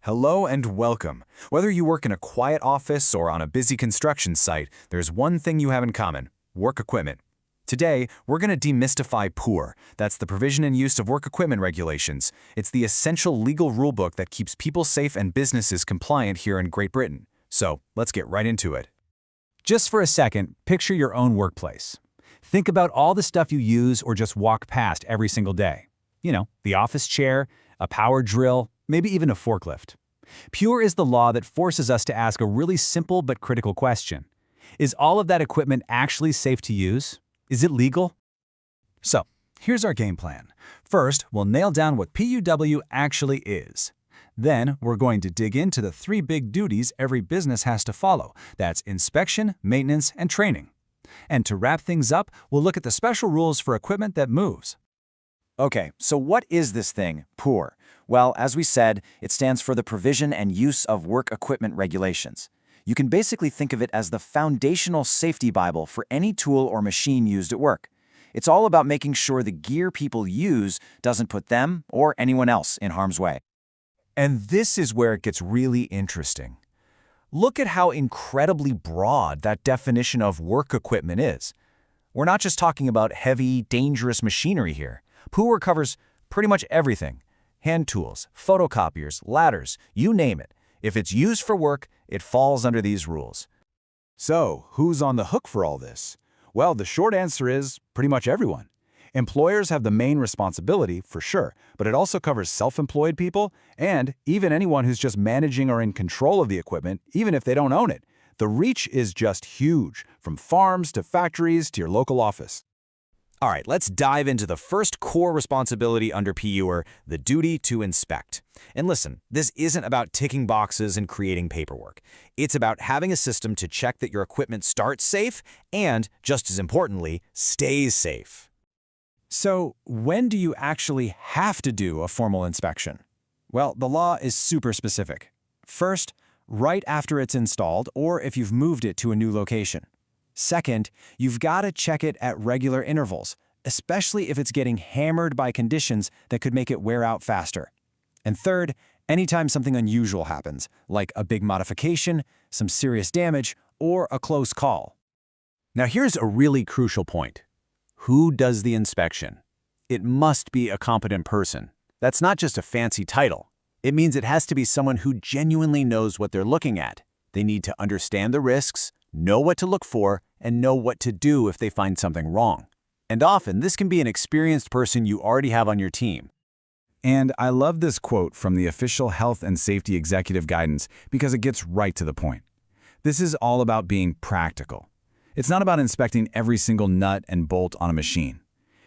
Hello and welcome. Whether you work in a quiet office or on a busy construction site, there's one thing you have in common: work equipment. Today, we're going to demystify PUWER. That's the Provision and Use of Work Equipment Regulations. It's the essential legal rulebook that keeps people safe and businesses compliant here in Great Britain. So, let's get right into it. Just for a second, picture your own workplace. Think about all the stuff you use or just walk past every single day. You know, the office chair, a power drill, maybe even a forklift. PUWER is the law that forces us to ask a really simple but critical question. Is all of that equipment actually safe to use? Is it legal? So, here's our game plan. First, we'll nail down what PUW actually is. Then, we're going to dig into the three big duties every business has to follow. That's inspection, maintenance, and training. And to wrap things up, we'll look at the special rules for equipment that moves. Okay, so what is this thing, PUWER? Well, as we said, it stands for the Provision and Use of Work Equipment Regulations. You can basically think of it as the foundational safety Bible for any tool or machine used at work. It's all about making sure the gear people use doesn't put them or anyone else in harm's way. And this is where it gets really interesting. Look at how incredibly broad that definition of work equipment is. We're not just talking about heavy, dangerous machinery here. PUWER covers pretty much everything. Hand tools, photocopiers, ladders, you name it. If it's used for work, it falls under these rules. So, who's on the hook for all this? Well, the short answer is pretty much everyone. Employers have the main responsibility, for sure, but it also covers self-employed people and even anyone who's just managing or in control of the equipment, even if they don't own it. The reach is just huge, from farms to factories to your local office. All right, let's dive into the first core responsibility under PUWER, the duty to inspect. And listen, this isn't about ticking boxes and creating paperwork. It's about having a system to check that your equipment starts safe and, just as importantly, stays safe. So, when do you actually have to do a formal inspection? Well, the law is super specific. First, right after it's installed or if you've moved it to a new location. Second, you've got to check it at regular intervals, especially if it's getting hammered by conditions that could make it wear out faster. And third, anytime something unusual happens, like a big modification, some serious damage, or a close call. Now here's a really crucial point. Who does the inspection? It must be a competent person. That's not just a fancy title. It means it has to be someone who genuinely knows what they're looking at. They need to understand the risks, know what to look for, and know what to do if they find something wrong. And often, this can be an experienced person you already have on your team. And I love this quote from the official Health and Safety Executive Guidance because it gets right to the point. This is all about being practical. It's not about inspecting every single nut and bolt on a machine.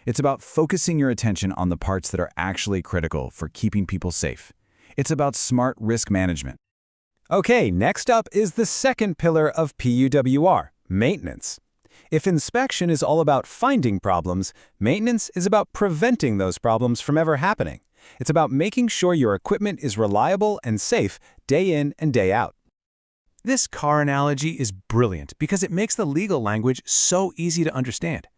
It's about focusing your attention on the parts that are actually critical for keeping people safe. It's about smart risk management. Okay, next up is the second pillar of PUWR, maintenance. If inspection is all about finding problems, maintenance is about preventing those problems from ever happening. It's about making sure your equipment is reliable and safe day in and day out. This car analogy is brilliant because it makes the legal language so easy to understand.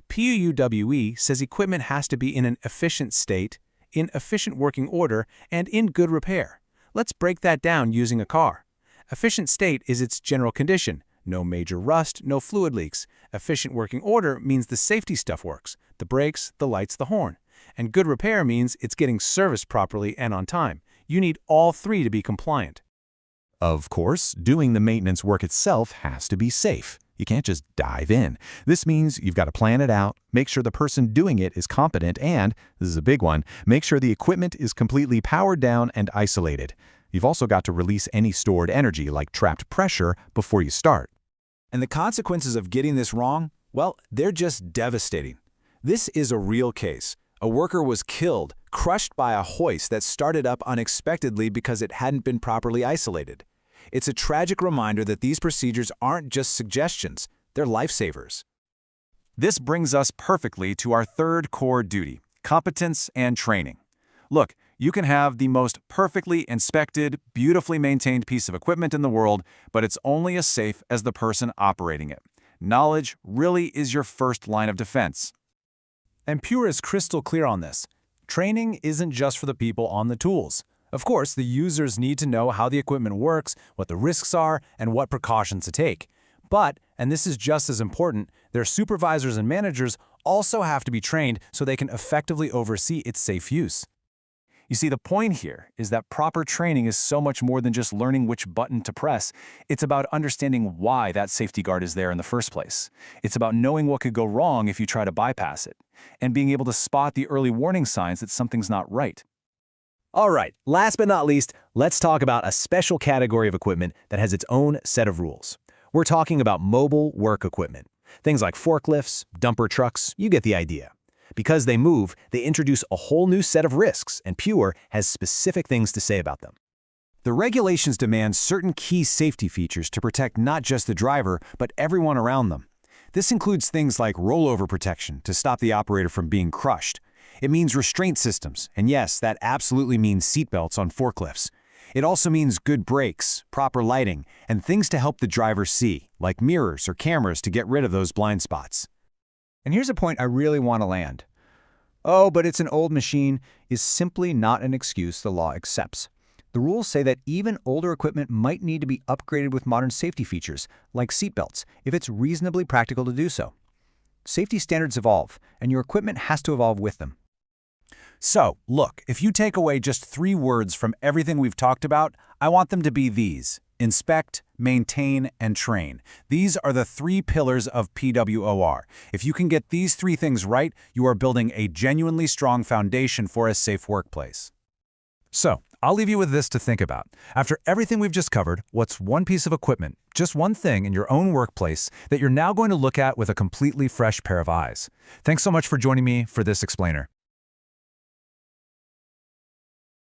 PUWE says equipment has to be in an efficient state, in efficient working order, and in good repair. Let's break that down using a car. Efficient state is its general condition. No major rust, no fluid leaks. Efficient working order means the safety stuff works, the brakes, the lights, the horn. And good repair means it's getting serviced properly and on time. You need all three to be compliant. Of course, doing the maintenance work itself has to be safe. You can't just dive in. This means you've got to plan it out, make sure the person doing it is competent, and, this is a big one, make sure the equipment is completely powered down and isolated. You've also got to release any stored energy like trapped pressure before you start. And the consequences of getting this wrong, well, they're just devastating. This is a real case. A worker was killed, crushed by a hoist that started up unexpectedly because it hadn't been properly isolated. It's a tragic reminder that these procedures aren't just suggestions, they're lifesavers. This brings us perfectly to our third core duty, competence and training. Look, you can have the most perfectly inspected, beautifully maintained piece of equipment in the world, but it's only as safe as the person operating it. Knowledge really is your first line of defense. And PUWER is crystal clear on this. Training isn't just for the people on the tools. Of course, the users need to know how the equipment works, what the risks are, and what precautions to take. But, and this is just as important, their supervisors and managers also have to be trained so they can effectively oversee its safe use. You see, the point here is that proper training is so much more than just learning which button to press. It's about understanding why that safety guard is there in the first place. It's about knowing what could go wrong if you try to bypass it, and being able to spot the early warning signs that something's not right. All right, last but not least, let's talk about a special category of equipment that has its own set of rules. We're talking about mobile work equipment. Things like forklifts, dumper trucks, you get the idea. Because they move, they introduce a whole new set of risks, and PUWER has specific things to say about them. The regulations demand certain key safety features to protect not just the driver, but everyone around them. This includes things like rollover protection to stop the operator from being crushed. It means restraint systems, and yes, that absolutely means seatbelts on forklifts. It also means good brakes, proper lighting, and things to help the driver see, like mirrors or cameras to get rid of those blind spots. And here's a point I really want to land. Oh, but it's an old machine is simply not an excuse the law accepts. The rules say that even older equipment might need to be upgraded with modern safety features, like seatbelts, if it's reasonably practical to do so. Safety standards evolve, and your equipment has to evolve with them. So, look, if you take away just 3 words from everything we've talked about, I want them to be these: inspect, maintain, and train. These are the 3 pillars of PWOR. If you can get these 3 things right, you are building a genuinely strong foundation for a safe workplace. So, I'll leave you with this to think about. After everything we've just covered, what's one piece of equipment, just one thing in your own workplace that you're now going to look at with a completely fresh pair of eyes? Thanks so much for joining me for this explainer.